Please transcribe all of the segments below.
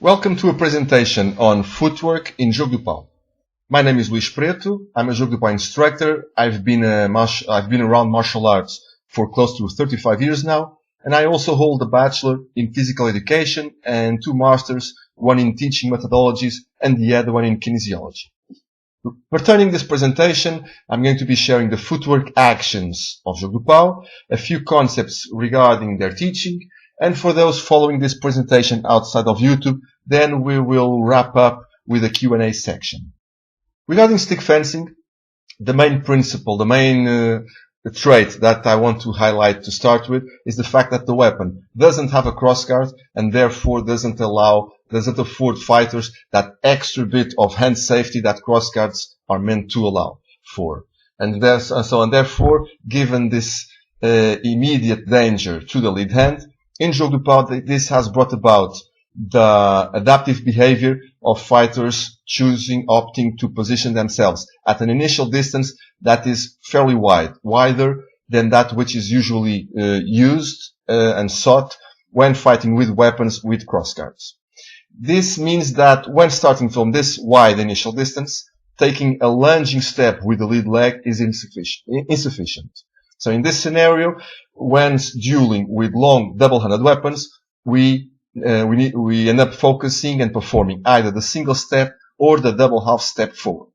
Welcome to a presentation on footwork in Jogo. My name is Preto. I'm a Jogo instructor. I've been around martial arts for close to 35 years now, and I also hold a bachelor in physical education and 2 masters, one in teaching methodologies and the other one in kinesiology. Pertaining this presentation, I'm going to be sharing the footwork actions of Jogo, a few concepts regarding their teaching, and for those following this presentation outside of YouTube, then we will wrap up with a Q&A section. Regarding stick fencing, the main principle, the main trait that I want to highlight to start with is the fact that the weapon doesn't have a crossguard and therefore doesn't afford fighters that extra bit of hand safety that crossguards are meant to allow for. And therefore, given this immediate danger to the lead hand, in Jogo, this has brought about the adaptive behavior of fighters opting to position themselves at an initial distance that is fairly wide, wider than that which is usually used and sought when fighting with weapons with crossguards. This means that when starting from this wide initial distance, taking a lunging step with the lead leg is insufficient. So in this scenario, when dueling with long double-handed weapons, we end up focusing and performing either the single step or the double half step forward.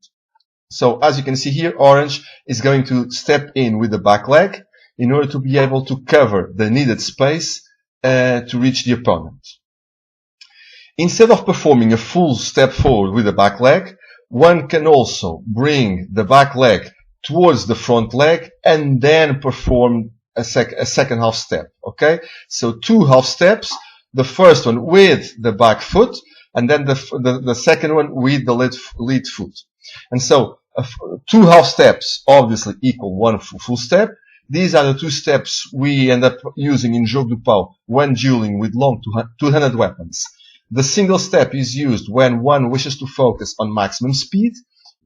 So as you can see here, orange is going to step in with the back leg in order to be able to cover the needed space to reach the opponent. Instead of performing a full step forward with the back leg, one can also bring the back leg towards the front leg and then perform a second half step. Okay, so 2 half steps. The first one with the back foot, and then the second one with the lead foot. And so 2 half steps obviously equal 1 full step. These are the 2 steps we end up using in Jogo when dueling with long two-handed weapons. The single step is used when one wishes to focus on maximum speed.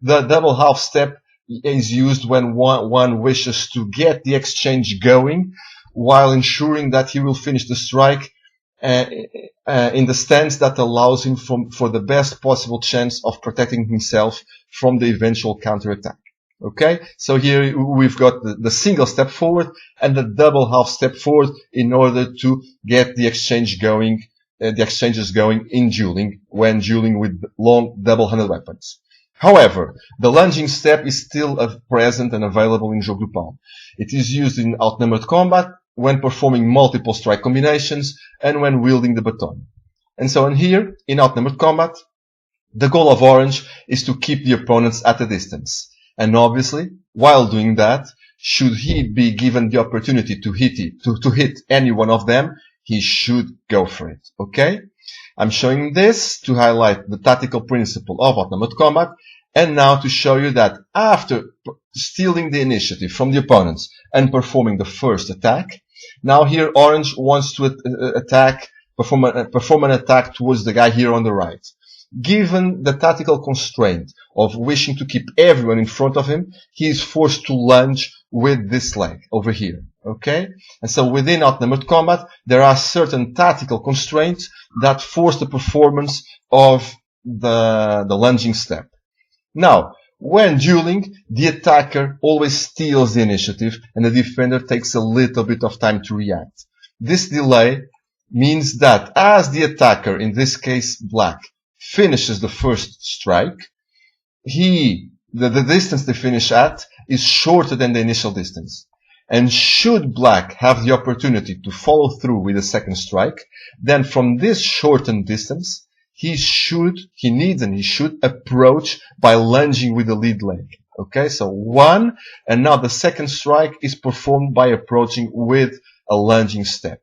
The double half step is used when one wishes to get the exchange going while ensuring that he will finish the strike in the stance that allows him for the best possible chance of protecting himself from the eventual counterattack. Okay, so here we've got the single step forward and the double half step forward in order to get the exchanges going in dueling when dueling with long double-handed weapons. However, the lunging step is still present and available in Jogo. It is used in outnumbered combat, when performing multiple strike combinations, and when wielding the baton. And so on here, in outnumbered combat, the goal of orange is to keep the opponents at a distance. And obviously, while doing that, should he be given the opportunity to hit any one of them, he should go for it. Okay? I'm showing this to highlight the tactical principle of outnumbered combat, and now to show you that after stealing the initiative from the opponents and performing the first attack, now here orange wants to perform an attack towards the guy here on the right. Given the tactical constraint of wishing to keep everyone in front of him, he is forced to lunge with this leg over here. Okay? And so within outnumbered combat, there are certain tactical constraints that force the performance of the lunging step. Now, when dueling, the attacker always steals the initiative and the defender takes a little bit of time to react. This delay means that as the attacker, in this case black, finishes the first strike, the distance they finish at is shorter than the initial distance. And should black have the opportunity to follow through with a second strike, then from this shortened distance, he should approach by lunging with the lead leg. Okay, so 1, and now the second strike is performed by approaching with a lunging step.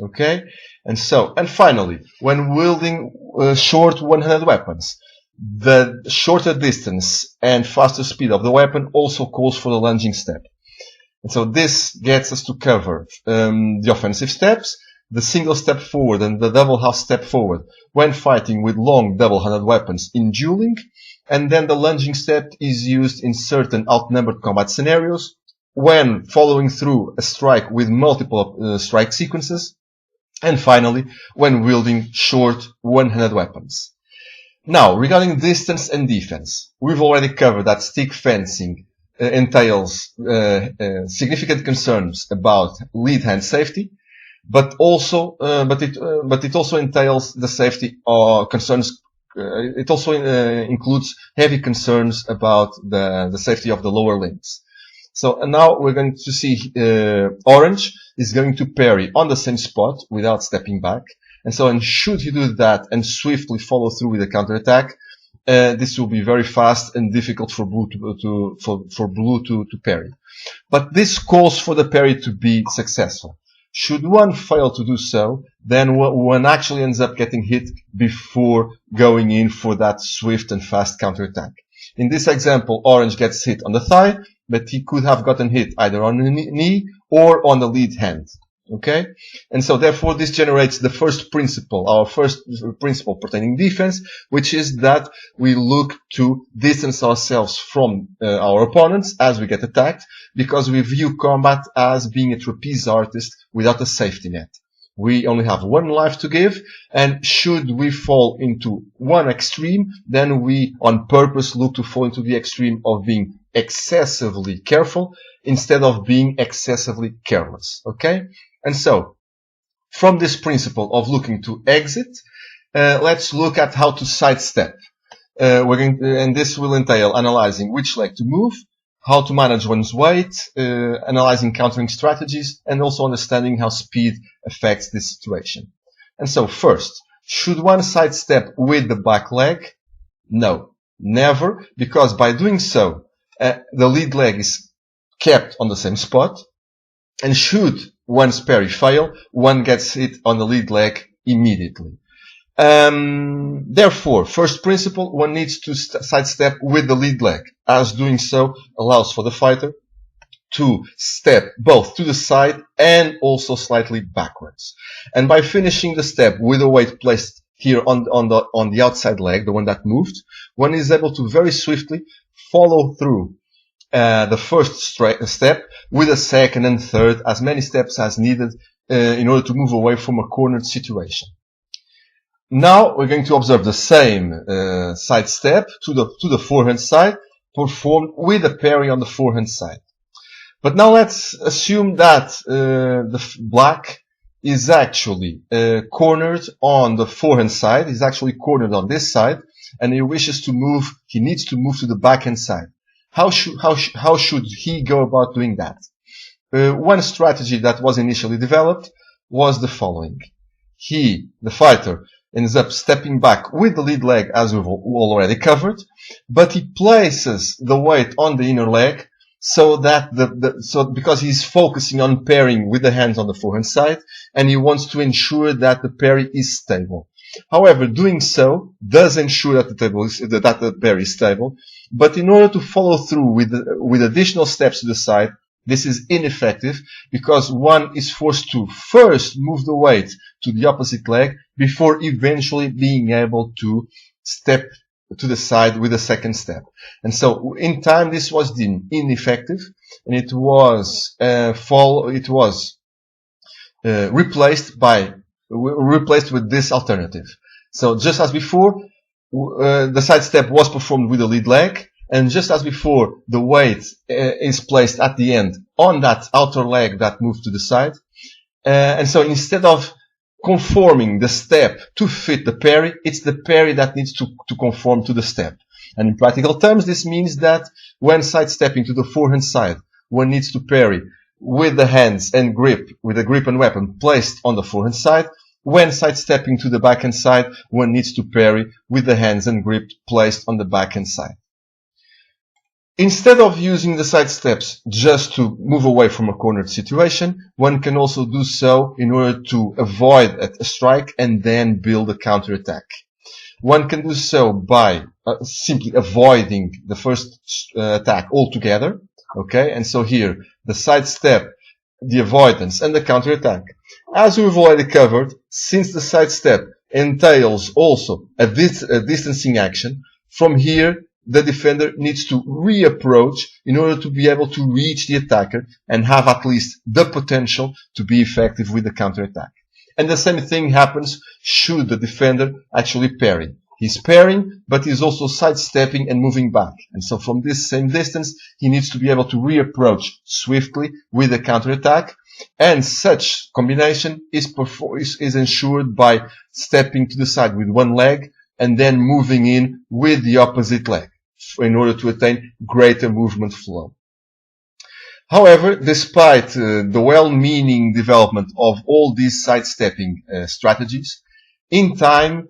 Okay, and finally, when wielding short one-handed weapons, the shorter distance and faster speed of the weapon also calls for the lunging step. And so this gets us to cover the offensive steps, the single step forward and the double half step forward when fighting with long double-handed weapons in dueling, and then the lunging step is used in certain outnumbered combat scenarios when following through a strike with multiple strike sequences, and finally, when wielding short one-handed weapons. Now, regarding distance and defense, we've already covered that stick fencing entails significant concerns about lead hand safety, but it also entails the safety or concerns. It also includes heavy concerns about the safety of the lower limbs. So now we're going to see orange is going to parry on the same spot without stepping back. And so, and should he do that and swiftly follow through with the counterattack, this will be very fast and difficult for blue to parry. But this calls for the parry to be successful. Should one fail to do so, then one actually ends up getting hit before going in for that swift and fast counterattack. In this example, orange gets hit on the thigh, but he could have gotten hit either on the knee or on the lead hand. Okay? And so therefore this generates the first principle, our first principle pertaining defense, which is that we look to distance ourselves from our opponents as we get attacked, because we view combat as being a trapeze artist without a safety net. We only have one life to give, and should we fall into one extreme, then we on purpose look to fall into the extreme of being excessively careful instead of being excessively careless. Okay? And so, from this principle of looking to exit, let's look at how to sidestep. And this will entail analyzing which leg to move, how to manage one's weight, analyzing countering strategies, and also understanding how speed affects this situation. And so, first, should one sidestep with the back leg? No, never, because by doing so, the lead leg is kept on the same spot, and should one's parry fail, one gets hit on the lead leg immediately. Therefore, first principle, one needs to sidestep with the lead leg, as doing so allows for the fighter to step both to the side and also slightly backwards. And by finishing the step with the weight placed here on the outside leg, the one that moved, one is able to very swiftly follow through the first step with a second and third, as many steps as needed in order to move away from a cornered situation. Now we're going to observe the same side step to the forehand side, performed with a parry on the forehand side. But now let's assume that the black is actually cornered on the forehand side. He's actually cornered on this side, and he wishes to move. He needs to move to the backhand side. How should he go about doing that? One strategy that was initially developed was the following. The fighter, ends up stepping back with the lead leg, as we've already covered, but he places the weight on the inner leg so that because he's focusing on parrying with the hands on the forehand side, and he wants to ensure that the parry is stable. However, doing so does ensure that the parry is stable, but in order to follow through with additional steps to the side, this is ineffective, because one is forced to first move the weight to the opposite leg before eventually being able to step to the side with a second step. And so in time this was deemed ineffective, and it was replaced with this alternative. So just as before, the side step was performed with the lead leg, and just as before, the weight is placed at the end on that outer leg that moved to the side. And so instead of conforming the step to fit the parry, it's the parry that needs to conform to the step. And in practical terms, this means that when sidestepping to the forehand side, one needs to parry with the hands and grip, with the grip and weapon placed on the forehand side. When sidestepping to the backhand side, one needs to parry with the hands and grip placed on the backhand side. Instead of using the side steps just to move away from a cornered situation, one can also do so in order to avoid a strike and then build a counterattack. One can do so by simply avoiding the first attack altogether. Okay, and so here the side step, the avoidance, and the counterattack. As we've already covered, since the side step entails also a distancing action, from here the defender needs to reapproach in order to be able to reach the attacker and have at least the potential to be effective with the counterattack. And the same thing happens should the defender actually parry. He's parrying, but he's also sidestepping and moving back. And so from this same distance, he needs to be able to reapproach swiftly with a counterattack. And such combination is ensured by stepping to the side with one leg and then moving in with the opposite leg in order to attain greater movement flow. However, despite the well-meaning development of all these sidestepping strategies, with time,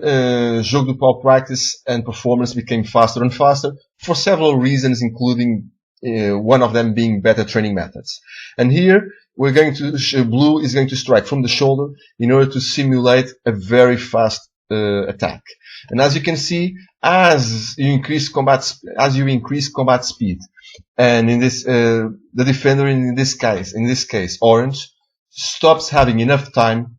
Jogo do Pau practice and performance became faster and faster for several reasons, including one of them being better training methods. And here we're going to blue is going to strike from the shoulder in order to simulate a very fast attack. And as you can see, as you increase combat speed, and in this the defender in this case orange, stops having enough time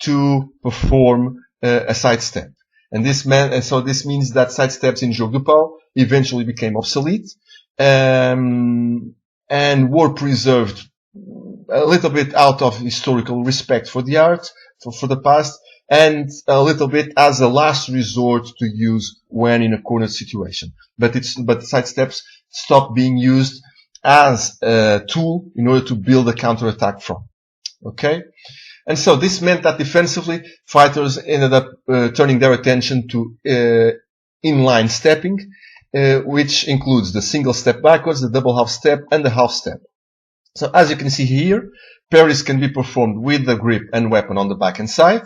to perform a sidestep. So this means that sidesteps in Jogo do Pau eventually became obsolete, and were preserved a little bit out of historical respect for the art, for the past, and a little bit as a last resort to use when in a cornered situation. But sidesteps stopped being used as a tool in order to build a counterattack from. Okay? And so this meant that defensively, fighters ended up turning their attention to inline stepping, which includes the single step backwards, the double half step, and the half step. So as you can see here, parries can be performed with the grip and weapon on the backhand side,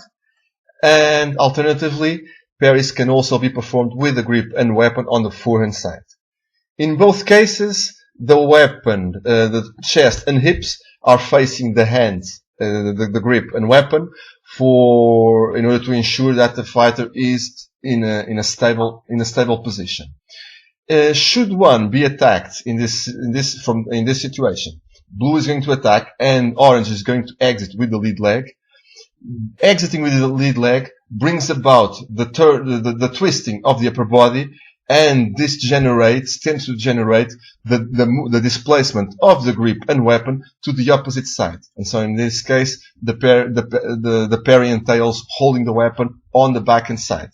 and alternatively, parries can also be performed with the grip and weapon on the forehand side. In both cases, the weapon, the chest and hips are facing the hands, the grip and weapon, in order to ensure that the fighter is in a stable position. Should one be attacked in this situation, blue is going to attack and orange is going to exit with the lead leg. Exiting with the lead leg brings about the twisting of the upper body, and this tends to generate the displacement of the grip and weapon to the opposite side. And so in this case, the parry entails holding the weapon on the backhand side.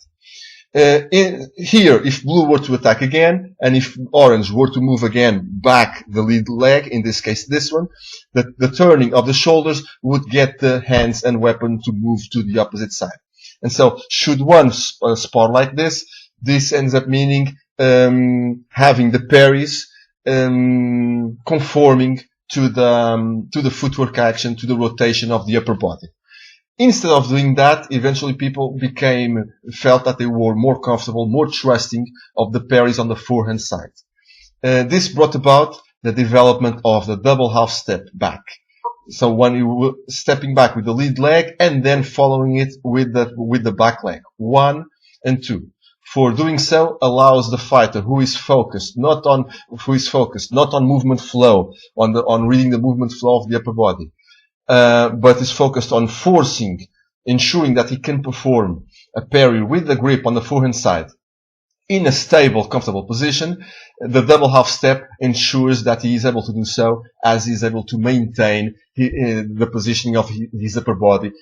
Here, if blue were to attack again, and if orange were to move again back the lead leg, in this case this one, the turning of the shoulders would get the hands and weapon to move to the opposite side. And so, should one spar like this, this ends up meaning having the parries conforming to the footwork action, to the rotation of the upper body. Instead of doing that, eventually people felt that they were more comfortable, more trusting of the parries on the forehand side. This brought about the development of the double half step back. So stepping back with the lead leg and then following it with the back leg, 1 and 2. For doing so allows the fighter who is focused not on movement flow, on reading the movement flow of the upper body, but is focused on ensuring that he can perform a parry with the grip on the forehand side in a stable, comfortable position. The double half step ensures that he is able to do so as he is able to maintain the positioning of his upper body.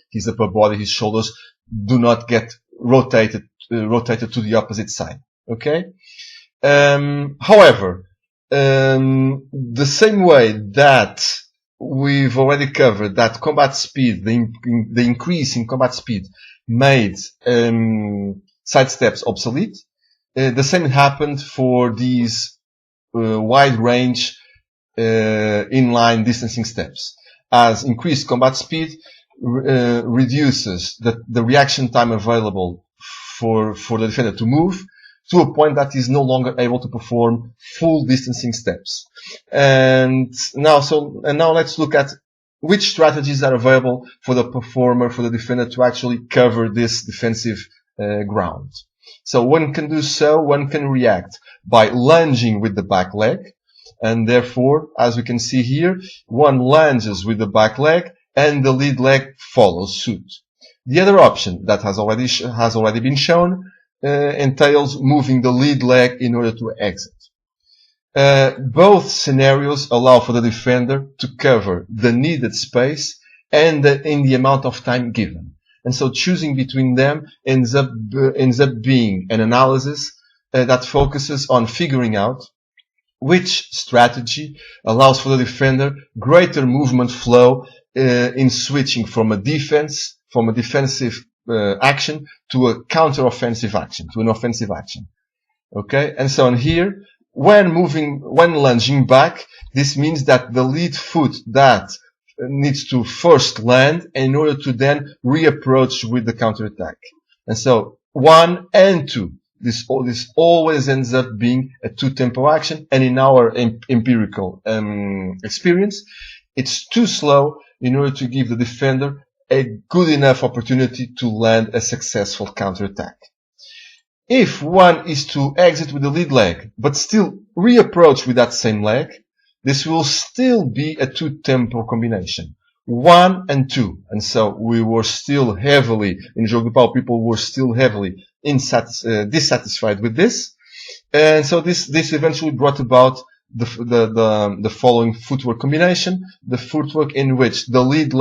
His shoulders do not get rotated to the opposite side. Okay? However, the same way that we've already covered that combat speed, the increase in combat speed made sidesteps obsolete, the same happened for these wide range inline distancing steps. As increased combat speed reduces the reaction time available for the defender to move to a point that he's no longer able to perform full distancing steps. And now let's look at which strategies are available for the defender to actually cover this defensive ground. So one can react by lunging with the back leg, and therefore, as we can see here, one lunges with the back leg and the lead leg follows suit. The other option that has already been shown entails moving the lead leg in order to exit. Both scenarios allow for the defender to cover the needed space and in the amount of time given. And so choosing between them ends up being an analysis that focuses on figuring out which strategy allows for the defender greater movement flow in switching from a defensive action to a counter-offensive action, to an offensive action. Okay, and so on here, when lunging back, this means that the lead foot that needs to first land in order to then reapproach with the counterattack. And so 1 and 2. This always ends up being a two-tempo action, and in our empirical experience, it's too slow in order to give the defender a good enough opportunity to land a successful counterattack. If one is to exit with the lead leg, but still reapproach with that same leg, this will still be a two-tempo combination. 1 and 2. And so we were still heavily, in Jogo de Pau, people were still heavily dissatisfied with this. And so this eventually brought about the following footwork combination, the footwork in which the lead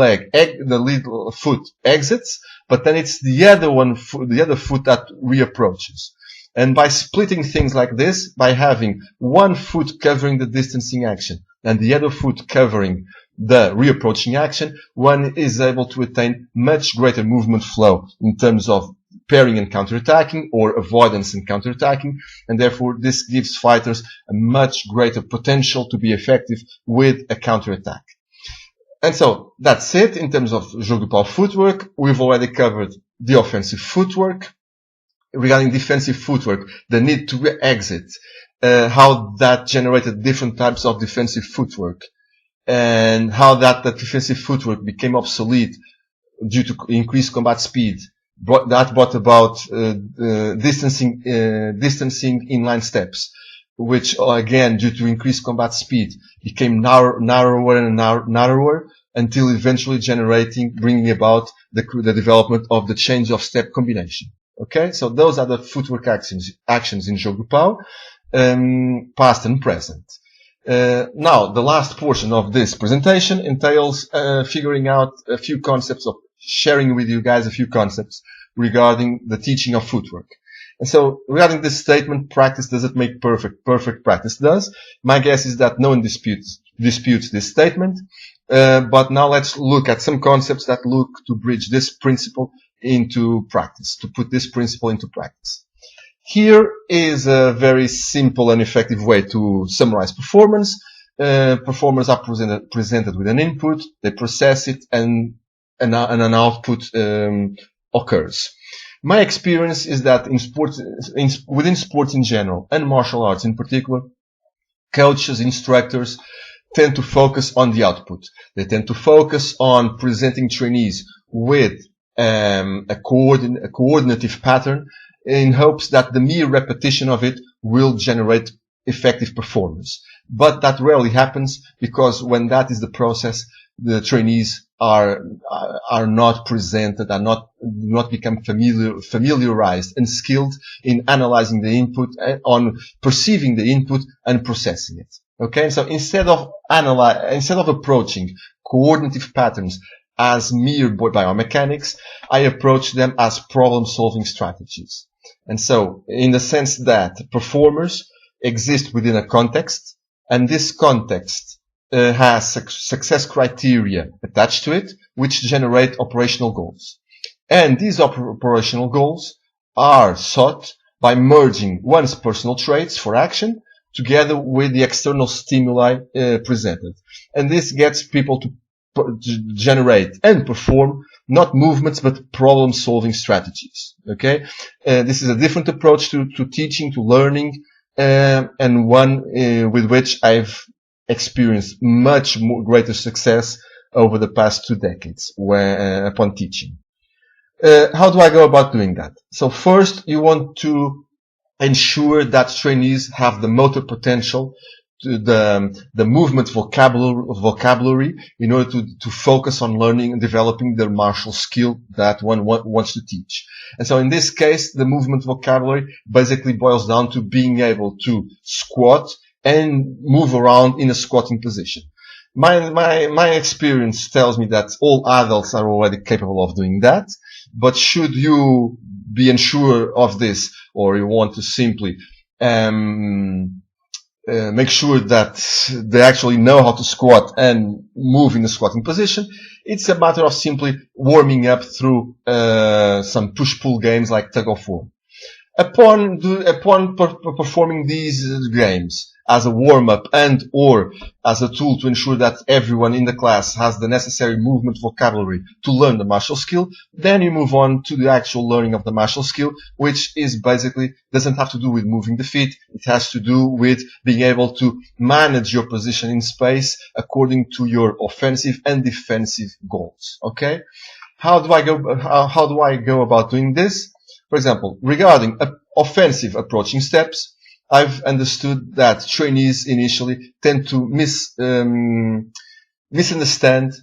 foot exits, but then it's the other foot that reapproaches. And by splitting things like this, by having one foot covering the distancing action and the other foot covering the reapproaching action, one is able to attain much greater movement flow in terms of parrying and counterattacking, or avoidance and counterattacking, and therefore this gives fighters a much greater potential to be effective with a counterattack. And so that's it in terms of Jogo de Pau footwork. We've already covered the offensive footwork. Regarding defensive footwork, the need to exit, how that generated different types of defensive footwork, and how that defensive footwork became obsolete due to increased combat speed. That brought about distancing inline steps, which again, due to increased combat speed, became narrower and narrower until eventually bringing about the development of the change of step combination. Okay, so those are the footwork actions in Jogo de Pau, past and present. Now, the last portion of this presentation entails figuring out a few concepts, of sharing with you guys a few concepts regarding the teaching of footwork. And so, regarding this statement, practice doesn't make perfect. Perfect practice does. My guess is that no one disputes this statement. But now let's look at some concepts that look to bridge this principle into practice, to put this principle into practice. Here is a very simple and effective way to summarize performance. Performers are presented with an input, they process it, and an output occurs. My experience is that within sports in general, and martial arts in particular, coaches, instructors tend to focus on the output. They tend to focus on presenting trainees with a coordinative pattern in hopes that the mere repetition of it will generate effective performance. But that rarely happens, because when that is the process, the trainees are not presented, do not become familiarized and skilled in analyzing the input, on perceiving the input and processing it. Okay, so instead of approaching coordinative patterns as mere biomechanics, I approach them as problem-solving strategies. And so, in the sense that performers exist within a context, and this context has success criteria attached to it, which generate operational goals. And these operational goals are sought by merging one's personal traits for action together with the external stimuli presented. And this gets people to generate and perform not movements but problem-solving strategies. Okay, this is a different approach to teaching, to learning, and one with which I've experienced much more greater success over the past 2 decades upon teaching. How do I go about doing that? So first, you want to ensure that trainees have the motor potential, the movement vocabulary in order to focus on learning and developing their martial skill that one wants to teach. And so in this case, the movement vocabulary basically boils down to being able to squat and move around in a squatting position. My experience tells me that all adults are already capable of doing that, but should you be unsure of this, or you want to simply make sure that they actually know how to squat and move in the squatting position, it's a matter of simply warming up through some push-pull games like tug of war. Upon performing these games as a warm-up and or as a tool to ensure that everyone in the class has the necessary movement vocabulary to learn the martial skill, then you move on to the actual learning of the martial skill, which is basically doesn't have to do with moving the feet. It has to do with being able to manage your position in space according to your offensive and defensive goals. Okay? How do I go about doing this? For example, regarding offensive approaching steps, I've understood that trainees initially tend to misunderstand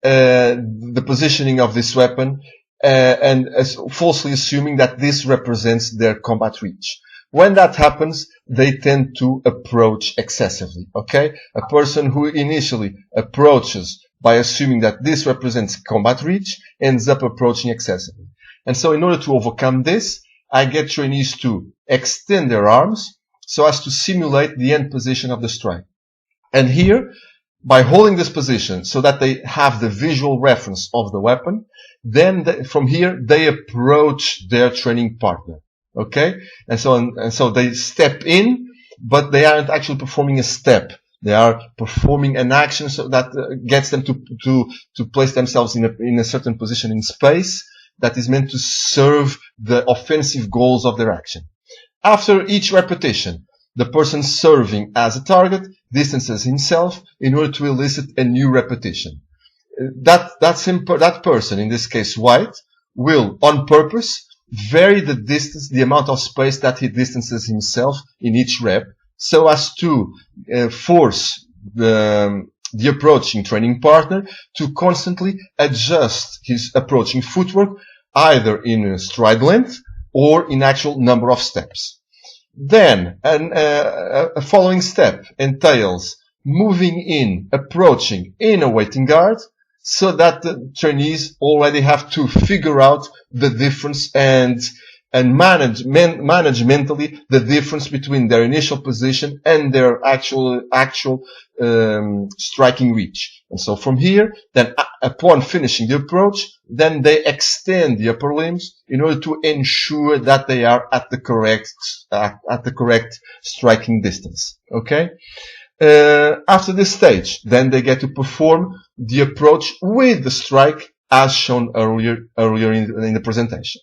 the positioning of this weapon and falsely assuming that this represents their combat reach. When that happens, they tend to approach excessively. Okay, a person who initially approaches by assuming that this represents combat reach ends up approaching excessively. And so in order to overcome this, I get trainees to extend their arms so as to simulate the end position of the strike. And here, by holding this position so that they have the visual reference of the weapon, then from here they approach their training partner. Okay? And so they step in, but they aren't actually performing a step. They are performing an action so that gets them to place themselves in a certain position in space that is meant to serve the offensive goals of their action. After each repetition, the person serving as a target distances himself in order to elicit a new repetition. That person, in this case white, will on purpose vary the distance, the amount of space that he distances himself in each rep, so as to force the approaching training partner to constantly adjust his approaching footwork either in stride length or in actual number of steps. Then a following step entails moving in, approaching in a waiting guard, so that the trainees already have to figure out the difference and manage mentally the difference between their initial position and their actual striking reach. And so from here, then upon finishing the approach, then they extend the upper limbs in order to ensure that they are at the correct striking distance. Okay. After this stage, then they get to perform the approach with the strike as shown earlier in the presentation.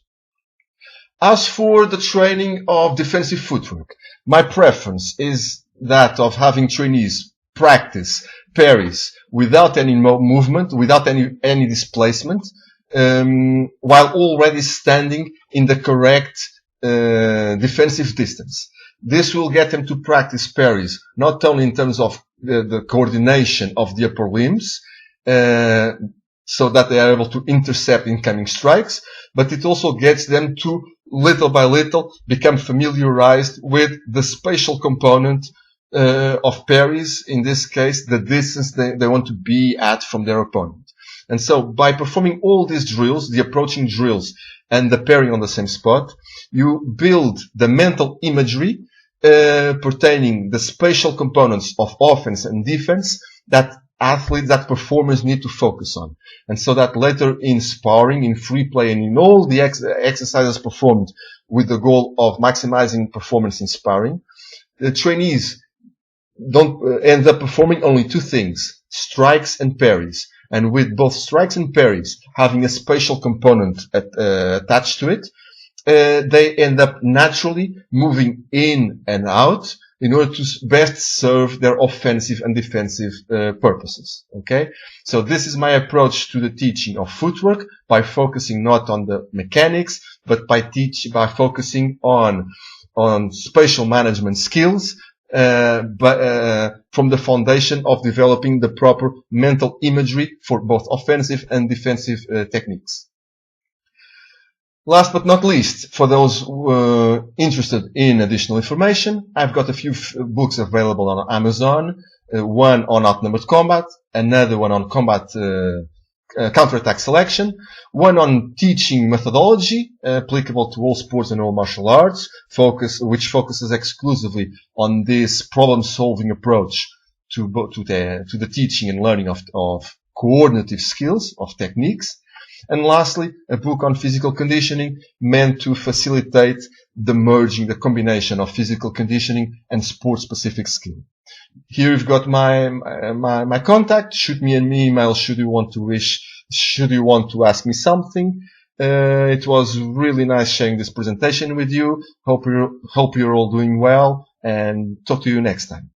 As for the training of defensive footwork, my preference is that of having trainees practice parries without any movement, without any displacement, while already standing in the correct defensive distance. This will get them to practice parries, not only in terms of the coordination of the upper limbs, so that they are able to intercept incoming strikes, but it also gets them to, little by little, become familiarized with the spatial component of parries, in this case, the distance they want to be at from their opponent. And so, by performing all these drills, the approaching drills and the parry on the same spot, you build the mental imagery pertaining the spatial components of offense and defense that performers need to focus on. And so that later in sparring, in free play, and in all the exercises performed with the goal of maximizing performance in sparring, the trainees don't end up performing only two things: strikes and parries. And with both strikes and parries having a spatial component attached to it, they end up naturally moving in and out in order to best serve their offensive and defensive purposes. Okay, so this is my approach to the teaching of footwork, by focusing not on the mechanics, but by focusing on spatial management skills, from the foundation of developing the proper mental imagery for both offensive and defensive techniques. Last but not least, for those interested in additional information, I've got a few books available on Amazon one on outnumbered combat, another one on combat counterattack selection, one on teaching methodology applicable to all sports and all martial arts, which focuses exclusively on this problem-solving approach to the teaching and learning of coordinative skills, of techniques. And lastly, a book on physical conditioning meant to facilitate the merging, the combination of physical conditioning and sport-specific skill. Here you've got my contact. Shoot me an email should you want to ask me something. It was really nice sharing this presentation with you. Hope you're all doing well, and talk to you next time.